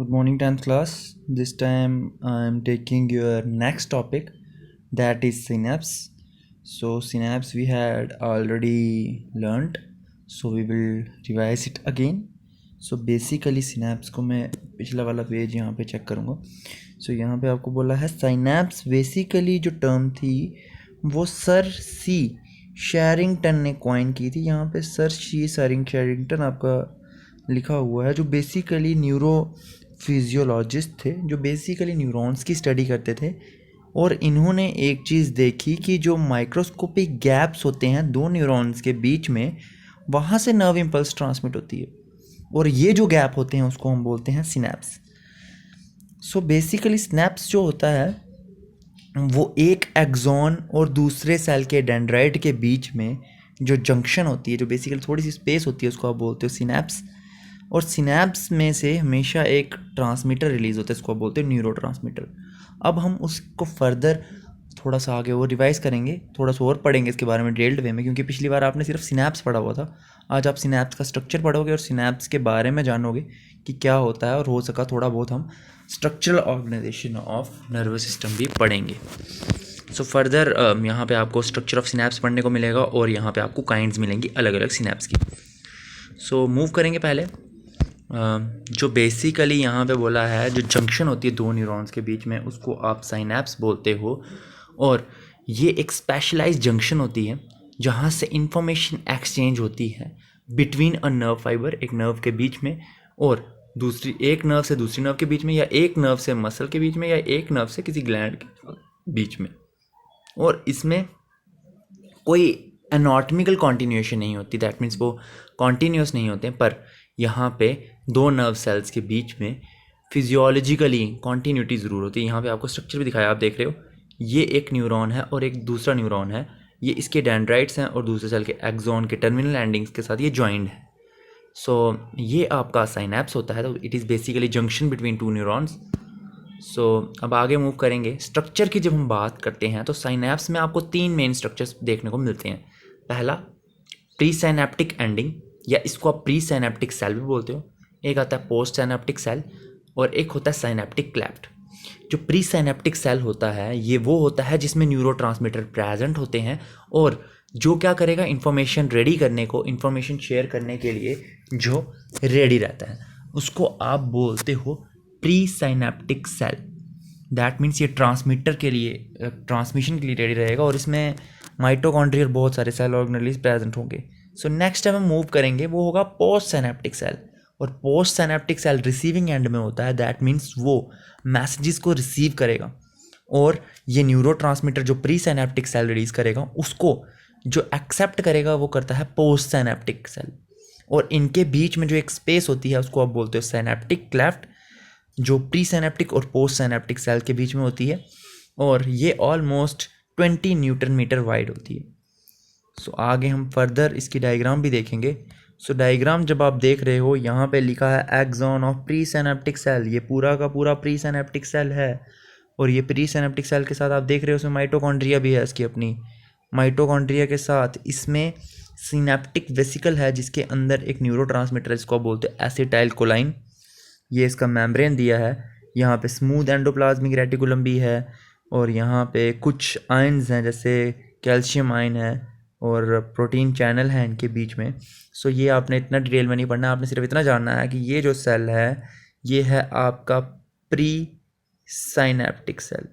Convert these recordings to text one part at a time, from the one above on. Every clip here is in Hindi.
Good morning, 10th class. This time I am taking your next topic, that is synapse. So, synapse we had already learnt, so we will revise it again. So, basically synapse को मैं पिछला वाला पेज यहाँ पे चेक करूँगा. So, यहाँ पे आपको बोला है synapse बेसिकली जो टर्म थी वो सर सी शेरिंगटन ने कॉइन की थी. यहाँ पे सर सी शेरिंगटन आपका लिखा हुआ है, जो बेसिकली न्यूरो फिजियोलॉजिस्ट थे, जो बेसिकली न्यूरॉन्स की स्टडी करते थे. और इन्होंने एक चीज़ देखी कि जो माइक्रोस्कोपिक गैप्स होते हैं दो न्यूरॉन्स के बीच में, वहाँ से नर्व इम्पल्स ट्रांसमिट होती है, और ये जो गैप होते हैं उसको हम बोलते हैं सिनेप्स. सो बेसिकली सिनेप्स जो होता है वो एक एक्सॉन और दूसरे सेल के डेंड्राइट के बीच में जो जंक्शन होती है, जो बेसिकली थोड़ी सी स्पेस होती है, उसको आप बोलते हो सिनेप्स. और सिनेप्स में से हमेशा एक ट्रांसमीटर रिलीज़ होता है, इसको आप बोलते हैं न्यूरो ट्रांसमीटर. अब हम उसको फर्दर थोड़ा सा आगे और रिवाइज करेंगे, थोड़ा सा और पढ़ेंगे इसके बारे में डिटेल्ड वे में, क्योंकि पिछली बार आपने सिर्फ सिनेप्स पढ़ा हुआ था. आज आप सिनेप्स का स्ट्रक्चर पढ़ोगे और सिनेप्स के बारे में जानोगे कि क्या होता है, और हो सका थोड़ा बहुत हम structural organisation of nervous system भी पढ़ेंगे. सो फर्दर यहाँ पे आपको स्ट्रक्चर ऑफ सिनेप्स पढ़ने को मिलेगा, और यहाँ पे आपको काइंड्स मिलेंगी अलग अलग सिनेप्स की. सो मूव करेंगे पहले. जो बेसिकली यहाँ पे बोला है, जो जंक्शन होती है दो न्यूरॉन्स के बीच में, उसको आप साइनेप्स बोलते हो. और ये एक स्पेशलाइज्ड जंक्शन होती है जहाँ से इंफॉर्मेशन एक्सचेंज होती है बिटवीन अ नर्व फाइबर, एक नर्व के बीच में, और दूसरी एक नर्व से दूसरी नर्व के बीच में, या एक नर्व से मसल के बीच में, या एक नर्व से किसी ग्लैंड के बीच में. और इसमें कोई एनाटॉमिकल कॉन्टिन्यूएशन नहीं होती, दैट मीन्स वो कॉन्टीन्यूस नहीं होते, पर यहाँ पे दो नर्व सेल्स के बीच में फिजियोलॉजिकली कॉन्टीन्यूटी ज़रूर होती है. यहाँ पे आपको स्ट्रक्चर भी दिखाया, आप देख रहे हो, ये एक न्यूरॉन है और एक दूसरा न्यूरॉन है, ये इसके डेंड्राइट्स हैं, और दूसरे सेल के एक्सॉन के टर्मिनल एंडिंग्स के साथ ये जॉइंड है. सो ये आपका साइनेप्स होता है. तो it is basically junction between two neurons. So अब आगे मूव करेंगे. स्ट्रक्चर की जब हम बात करते हैं तो साइनेप्स में आपको तीन मेन स्ट्रक्चर्स देखने को मिलते हैं. पहला प्री साइनेप्टिक एंडिंग, या इसको आप प्री साइनेप्टिक सेल भी बोलते हो. एक आता है पोस्ट साइनेप्टिक सेल, और एक होता है साइनेप्टिक क्लेफ्ट. जो प्री साइनेप्टिक सेल होता है ये वो होता है जिसमें न्यूरोट्रांसमीटर प्रेजेंट होते हैं, और जो क्या करेगा, इन्फॉर्मेशन रेडी करने को, इन्फॉर्मेशन शेयर करने के लिए जो रेडी रहता है, उसको आप बोलते हो presynaptic cell. That means ये ट्रांसमीटर के लिए, ट्रांसमिशन के लिए रेडी रहेगा, और इसमें माइटोकॉन्ड्रिया और बहुत सारे सेल ऑर्गेनेल्स प्रेजेंट होंगे. सो नेक्स्ट टाइम हम मूव करेंगे वो होगा पोस्ट साइनेप्टिक सेल. और postsynaptic cell receiving end में होता है, दैट मीन्स वो मैसेजेस को रिसीव करेगा, और ये न्यूरो ट्रांसमीटर जो प्री साइनेप्टिक सेल रिलीज करेगा उसको जो एक्सेप्ट करेगा वो करता है पोस्ट साइनेप्टिक सेल. और इनके बीच में जो एक स्पेस होती है उसको आप बोलते हो साइनेप्टिक क्लेफ्ट, जो प्री साइनेप्टिक और पोस्ट साइनेप्टिक सेल के बीच में होती है, और ये ऑलमोस्ट 20 न्यूटन मीटर वाइड होती है. सो आगे हम फर्दर इसकी डायग्राम भी देखेंगे. सो डायग्राम जब आप देख रहे हो, यहाँ पे लिखा है axon of presynaptic cell. ये पूरा का पूरा प्री साइनेप्टिक सेल है, और ये प्री साइनेप्टिक सेल के साथ आप देख रहे हो उसमें माइटोकॉन्ड्रिया भी है इसकी अपनी. माइटोकॉन्ड्रिया के साथ इसमें सिनेप्टिक वेसिकल है, जिसके अंदर एक न्यूरोट्रांसमीटर, इसको आप बोलते हैं एसिटाइल कोलाइन. ये इसका मेम्ब्रेन दिया है. यहाँ पे स्मूथ एंडोप्लाज्मिक रेटिकुलम भी है, और यहाँ पे कुछ आयन्स हैं, जैसे कैल्शियम आयन है, और प्रोटीन चैनल है इनके बीच में. सो ये आपने इतना डिटेल में नहीं पढ़ना, आपने सिर्फ इतना जानना है कि ये जो सेल है ये है आपका प्री साइनेप्टिक सेल.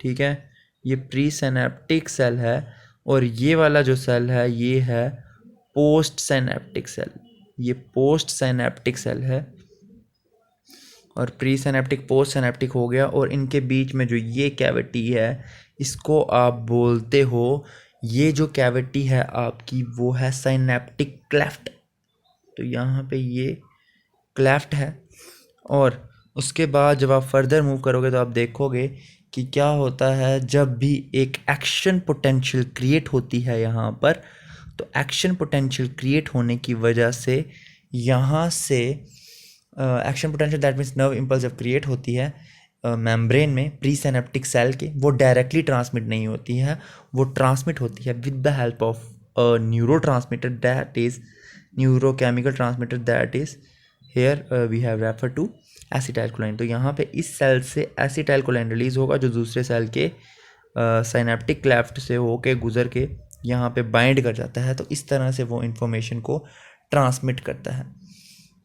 ठीक है, ये प्री साइनेप्टिक सेल है, और ये वाला जो सेल है ये है पोस्ट साइनेप्टिक सेल. ये पोस्ट साइनेप्टिक सेल है, और प्री साइनेप्टिक पोस्ट साइनेप्टिक हो गया. और इनके बीच में जो ये कैविटी है इसको आप बोलते हो, ये जो कैविटी है आपकी वो है साइनेप्टिक क्लेफ्ट. तो यहाँ पे ये क्लेफ्ट है. और उसके बाद जब आप फर्दर मूव करोगे तो आप देखोगे कि क्या होता है, जब भी एक एक्शन पोटेंशियल क्रिएट होती है यहाँ पर, तो एक्शन पोटेंशियल क्रिएट होने की वजह से यहाँ से action potential, that means nerve impulse जब क्रिएट होती है मेम्ब्रेन में प्री साइनेप्टिक सेल के, वो डायरेक्टली ट्रांसमिट नहीं होती है, वो ट्रांसमिट होती है with the help of neurotransmitter, that is neurochemical transmitter, that is here we have refer to acetylcholine. तो यहाँ पे इस सेल से एसिटाइलकोलाइन रिलीज होगा जो दूसरे सेल के साइनेप्टिक क्लेफ्ट से होके गुजर के यहाँ पे बाइंड कर जाता है। तो इस तरह से वो इन्फॉर्मेशन को ट्रांसमिट करता है।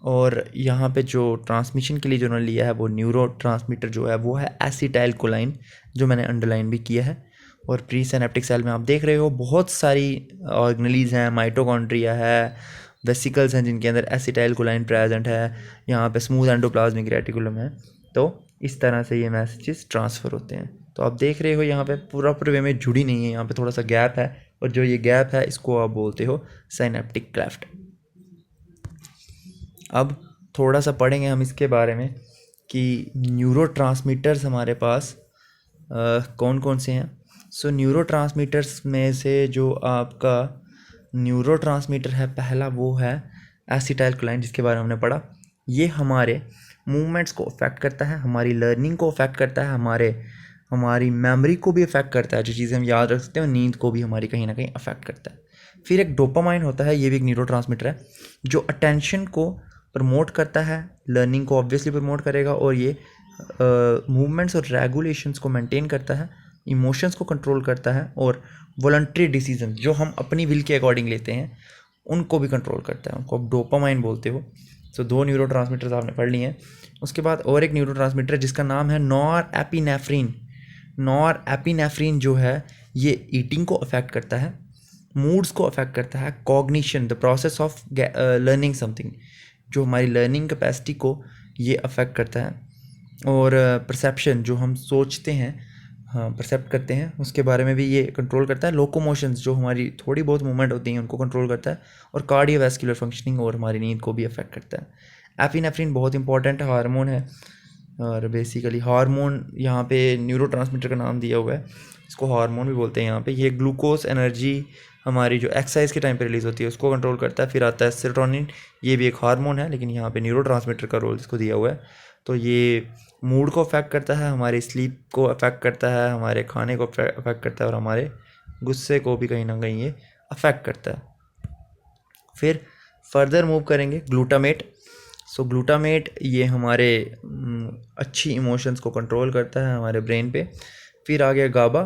और यहाँ पे जो ट्रांसमिशन के लिए जो उन्होंने लिया है वो न्यूरो ट्रांसमीटर जो है वो है एसिटाइलकोलाइन, जो मैंने अंडरलाइन भी किया है। और प्री सिनेप्टिक सेल में आप देख रहे हो बहुत सारी ऑर्गेनेलीज हैं, माइटोकॉन्ड्रिया है, वेसिकल्स हैं जिनके अंदर एसिटाइलकोलाइन प्रेजेंट है, यहाँ पे स्मूथ एंडोप्लाज्मिक रेटिकुलम है। तो इस तरह से ये मैसेजेस ट्रांसफ़र होते हैं। तो आप देख रहे हो यहाँ पे पूरा वे में जुड़ी नहीं है, यहाँ पे थोड़ा सा गैप है, और जो ये गैप है इसको आप बोलते हो साइनेप्टिक क्लेफ्ट। अब थोड़ा सा पढ़ेंगे हम इसके बारे में कि न्यूरोट्रांसमीटर्स हमारे पास कौन कौन से हैं। सो न्यूरोट्रांसमीटर्स में से जो आपका न्यूरोट्रांसमीटर है पहला वो है एसिटाइलकोलाइन, जिसके बारे में हमने पढ़ा। ये हमारे मूवमेंट्स को अफेक्ट करता है, हमारी लर्निंग को अफेक्ट करता है, हमारी मेमोरी को भी अफेक्ट करता है, जो चीज़ें हम याद रख सकते हैं, नींद को भी हमारी कहीं ना कहीं अफेक्ट करता है। फिर एक डोपामाइन होता है, ये भी एक न्यूरोट्रांसमीटर है जो अटेंशन को प्रमोट करता है, लर्निंग को ऑब्वियसली प्रमोट करेगा, और ये मूवमेंट्स और रेगुलेशंस को मेंटेन करता है, इमोशंस को कंट्रोल करता है, और वॉलंटरी डिसीजन जो हम अपनी विल के अकॉर्डिंग लेते हैं उनको भी कंट्रोल करता है। उनको आप डोपामाइन बोलते हो। सो 2 न्यूरोट्रांसमीटर्स आपने पढ़ लिए हैं। उसके बाद और एक न्यूरोट्रांसमीटर जिसका नाम है नॉरएपिनेफ्रिन। नॉरएपिनेफ्रिन जो है ये ईटिंग को अफेक्ट करता है, मूड्स को अफेक्ट करता है, cognition the process of learning something, जो हमारी लर्निंग कैपेसिटी को ये अफेक्ट करता है, और परसेप्शन जो हम सोचते हैं, हाँ परसेप्ट करते हैं, उसके बारे में भी ये कंट्रोल करता है। लोकोमोशंस जो हमारी थोड़ी बहुत मूवमेंट होती हैं उनको कंट्रोल करता है, और कार्डियोवैस्कुलर फंक्शनिंग और हमारी नींद को भी अफेक्ट करता है। एपिनेफ्रिन बहुत इंपॉर्टेंट हार्मोन है, और बेसिकली हार्मोन यहाँ पे न्यूरोट्रांसमीटर का नाम दिया हुआ है, इसको हार्मोन भी बोलते हैं यहाँ पे। ये ग्लूकोज एनर्जी हमारी जो एक्सरसाइज के टाइम पे रिलीज़ होती है उसको कंट्रोल करता है। फिर आता है सेरोटोनिन, ये भी एक हार्मोन है लेकिन यहाँ पे न्यूरोट्रांसमीटर का रोल इसको दिया हुआ है। तो ये मूड को अफेक्ट करता है, हमारे स्लीप को अफेक्ट करता है, हमारे खाने को अफेक्ट करता है, और हमारे गुस्से को भी कहीं ना कहीं ये अफेक्ट करता है। फिर फर्दर मूव करेंगे ग्लूटामेट। सो ग्लूटामेट ये हमारे अच्छी इमोशंस को कंट्रोल करता है हमारे ब्रेन पे। फिर आ गया गाबा,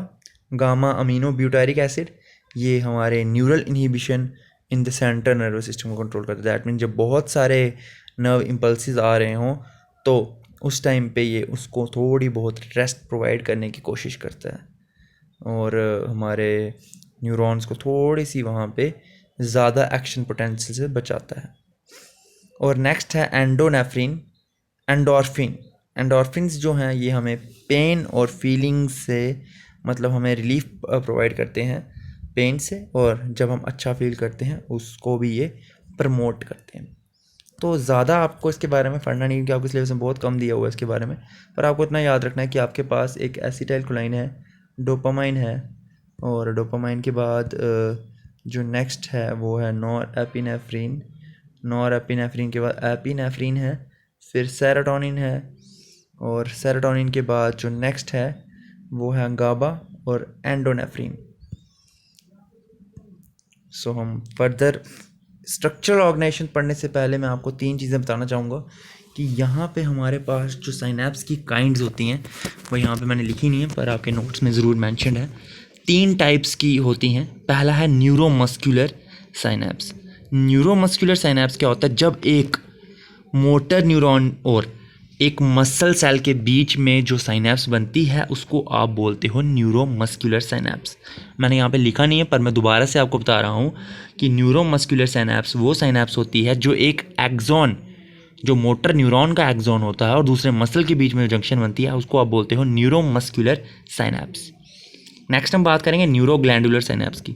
गामा अमीनो ब्यूटारिक एसिड, ये हमारे neural inhibition in the central nervous system को कंट्रोल करता है। दैट मीन जब बहुत सारे नर्व इम्पल्सिस आ रहे हों तो उस टाइम पे ये उसको थोड़ी बहुत रेस्ट प्रोवाइड करने की कोशिश करता है, और हमारे न्यूरॉन्स को थोड़ी सी वहाँ पे ज़्यादा एक्शन पोटेंशियल से बचाता है। और नेक्स्ट है एंडोनेफ्रिन, एंडोर्फिन। एंडोर्फिन्स जो हैं ये हमें पेन और फीलिंग्स से, मतलब हमें रिलीफ प्रोवाइड करते हैं पेन से, और जब हम अच्छा फील करते हैं उसको भी ये प्रमोट करते हैं। तो ज़्यादा आपको इसके बारे में पढ़ना नहीं, क्योंकि आपके सिलेबस में बहुत कम दिया हुआ है इसके बारे में, पर आपको इतना याद रखना है कि आपके पास एक एसिटाइलकोलाइन है, डोपामाइन है, और डोपामाइन के बाद जो नेक्स्ट है वो है नॉरएपिनेफ्रिन। नॉरएपिनेफ्रिन के बाद एपिनेफ्रिन है, फिर सेरोटोनिन है, और सेरोटोनिन के बाद जो नेक्स्ट है वो है गाबा और एंडोनेफ्रिन। सो हम फर्दर स्ट्रक्चरल ऑर्गेनाइजेशन पढ़ने से पहले मैं आपको 3 चीज़ें बताना चाहूँगा कि यहाँ पे हमारे पास जो साइनेप्स की काइंड्स होती हैं वो यहाँ पे मैंने लिखी नहीं है पर आपके नोट्स में ज़रूर मेंशन है। 3 टाइप्स की होती हैं। पहला है न्यूरोमस्कुलर साइनेप्स। न्यूरोमस्कुलर साइनेप्स क्या होता है? जब एक मोटर न्यूरॉन और एक मसल सेल के बीच में जो साइनेप्स बनती है उसको आप बोलते हो न्यूरोमस्कुलर साइनेप्स। मैंने यहाँ पे लिखा नहीं है पर मैं दोबारा से आपको बता रहा हूँ कि न्यूरोमस्कुलर साइनेप्स वो साइनेप्स होती है जो एक एक्सॉन, जो मोटर न्यूरॉन का एक्सॉन होता है और दूसरे मसल के बीच में जो जंक्शन बनती है उसको आप बोलते हो न्यूरोमस्कुलर साइनेप्स। नेक्स्ट हम बात करेंगे न्यूरोग्लैंडुलर साइनेप्स की।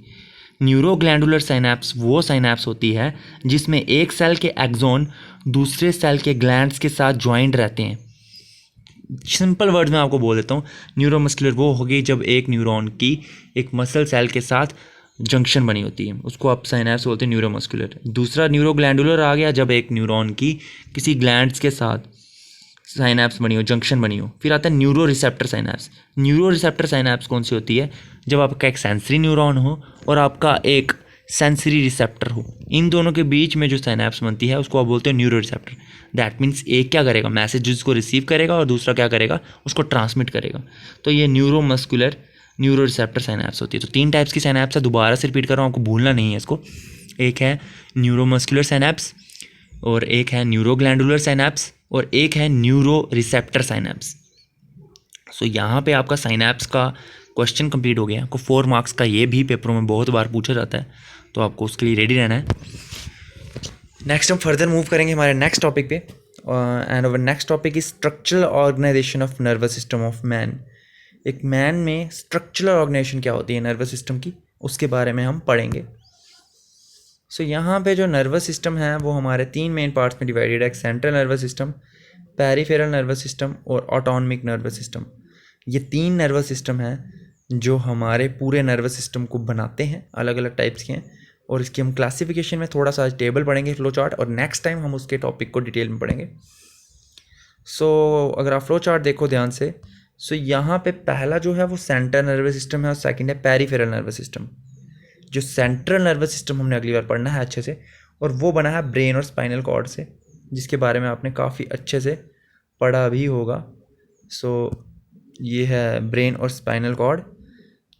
न्यूरोग्लैंडुलर साइनेप्स वो साइनेप्स होती है जिसमें एक सेल के एक्सॉन दूसरे सेल के ग्लैंड्स के साथ ज्वाइंट रहते हैं। सिंपल वर्ड में आपको बोल देता हूँ, न्यूरोमस्कुलर वो होगी जब एक न्यूरॉन की एक मसल सेल के साथ जंक्शन बनी होती है, उसको आप साइनेप्स बोलते हैं न्यूरोमस्कुलर। दूसरा न्यूरोग्लैंडुलर आ गया जब एक न्यूरॉन की किसी ग्लैंड्स के साथ साइनेप्स बनी हो, जंक्शन बनी हो। फिर आता है neuro receptor synapse. Neuro receptor synapse कौन सी होती है? जब आपका एक सेंसरी न्यूरॉन हो और आपका एक सेंसरी रिसेप्टर हो, इन दोनों के बीच में जो साइनेप्स बनती है उसको आप बोलते हैं न्यूरो रिसेप्टर। दैट मीन्स एक क्या करेगा, मैसेजेस को रिसीव करेगा और दूसरा क्या करेगा, उसको ट्रांसमिट करेगा। तो ये न्यूरोमस्कुलर न्यूरो रिसेप्टर साइनेप्स होती है। तो 3 टाइप्स की साइनेप्स है, दोबारा से रिपीट कर रहा हूँ, आपको भूलना नहीं है इसको। एक है न्यूरोमस्कुलर साइनेप्स, और एक है न्यूरोग्लैंडुलर साइनेप्स, और एक है न्यूरो रिसेप्टर साइनेप्स। सो यहाँ पे आपका साइनेप्स का क्वेश्चन कंप्लीट हो गया। आपको 4 मार्क्स का ये भी पेपरों में बहुत बार पूछा जाता है, तो आपको उसके लिए रेडी रहना है। नेक्स्ट हम फर्दर मूव करेंगे हमारे नेक्स्ट टॉपिक पे, and our next topic is structural organisation of nervous system of man. एक मैन में स्ट्रक्चरल ऑर्गेनाइजेशन क्या होती है नर्वस सिस्टम की, उसके बारे में हम पढ़ेंगे। सो यहाँ पे जो नर्वस सिस्टम है वो हमारे 3 मेन पार्ट्स में डिवाइडेड है, central nervous system, peripheral nervous system और ऑटोनमिक नर्वस सिस्टम। ये 3 नर्वस सिस्टम हैं जो हमारे पूरे नर्वस सिस्टम को बनाते हैं, अलग अलग टाइप्स के हैं, और इसकी हम क्लासिफिकेशन में थोड़ा सा टेबल पढ़ेंगे, फ्लो चार्ट, और नेक्स्ट टाइम हम उसके टॉपिक को डिटेल में पढ़ेंगे। सो अगर आप फ्लो चार्ट देखो ध्यान से, सो यहाँ पे पहला जो है वो सेंट्रल नर्वस सिस्टम है और सेकंड है पेरिफेरल नर्वस सिस्टम। जो सेंट्रल नर्वस सिस्टम हमने अगली बार पढ़ना है अच्छे से, और वो बना है ब्रेन और स्पाइनल कॉर्ड से, जिसके बारे में आपने काफ़ी अच्छे से पढ़ा भी होगा। सो ये है ब्रेन और स्पाइनल कॉर्ड।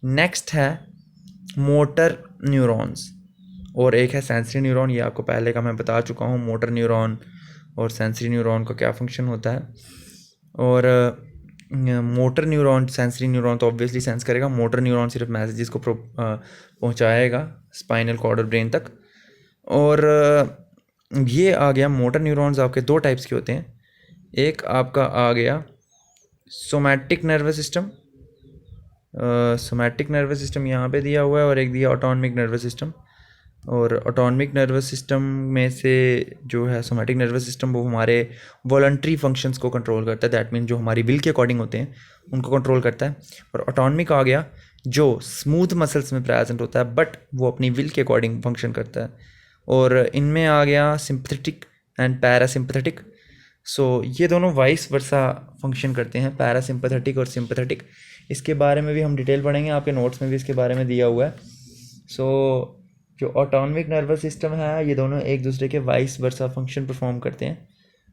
नेक्स्ट है मोटर न्यूरॉन्स, और एक है सेंसरी न्यूरॉन। ये आपको पहले का मैं बता चुका हूँ, मोटर न्यूरॉन और सेंसरी न्यूरॉन का क्या फंक्शन होता है। और मोटर न्यूरॉन, सेंसरी न्यूरॉन तो ऑब्वियसली सेंस करेगा, मोटर न्यूरॉन सिर्फ मैसेजेस को पहुंचाएगा स्पाइनल कॉर्ड और ब्रेन तक। और ये आ गया मोटर न्यूरॉन्स आपके 2 टाइप्स के होते हैं। एक आपका आ गया somatic nervous system, somatic nervous system यहाँ पे दिया हुआ है, और एक दिया ऑटोनमिक नर्वस सिस्टम। और ऑटोनमिक नर्वस सिस्टम में से जो है सोमैटिक नर्वस सिस्टम, वो हमारे वॉलंटरी फंक्शंस को कंट्रोल करता है, दैट मीन जो हमारी विल के अकॉर्डिंग होते हैं उनको कंट्रोल करता है। और ऑटोनमिक आ गया जो स्मूथ मसल्स में प्रेजेंट होता है, बट वो अपनी विल के अकॉर्डिंग फंक्शन करता है। और इनमें आ गया सिंपैथेटिक एंड पैरासिम्पैथेटिक। सो ये दोनों वाइस वर्सा फंक्शन करते हैं, पैरासिम्पैथेटिक और सिंपैथेटिक। इसके बारे में भी हम डिटेल पढ़ेंगे, आपके नोट्स में भी इसके बारे में दिया हुआ है। सो जो ऑटोनमिक नर्वस सिस्टम है, ये दोनों एक दूसरे के वाइस वर्सा फंक्शन परफॉर्म करते हैं,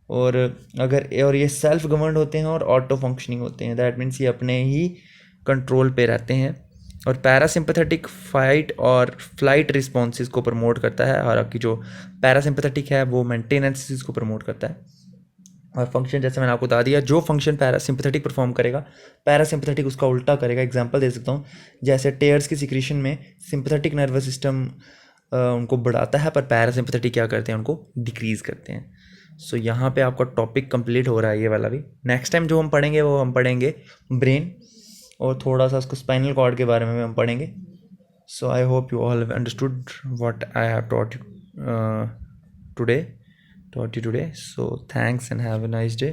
और ये सेल्फ गवर्नड होते हैं और ऑटो फंक्शनिंग होते हैं, दैट मीन्स ये अपने ही कंट्रोल पे रहते हैं। और पैरासिम्पैथेटिक फाइट और फ्लाइट रिस्पॉन्सेज को प्रमोट करता है, हालांकि जो पैरासिम्पैथेटिक है वो मेंटेनेंस को प्रमोट करता है। और फंक्शन जैसे मैंने आपको बता दिया, जो फंक्शन पैरासिम्पैथेटिक परफॉर्म करेगा, पैरासिम्पैथेटिक उसका उल्टा करेगा। एग्जांपल दे सकता हूँ, जैसे टेयर्स की सिक्रीशन में सिंपैथेटिक नर्वस सिस्टम उनको बढ़ाता है, पर पैरासिम्पैथेटिक क्या करते हैं, उनको डिक्रीज़ करते हैं। सो यहाँ पे आपका टॉपिक कंप्लीट हो रहा है ये वाला भी। नेक्स्ट टाइम जो हम पढ़ेंगे वो हम पढ़ेंगे ब्रेन, और थोड़ा सा उसको स्पाइनल कॉर्ड के बारे में हम पढ़ेंगे। So I hope you all have understood what I have taught you today. So thanks and have a nice day.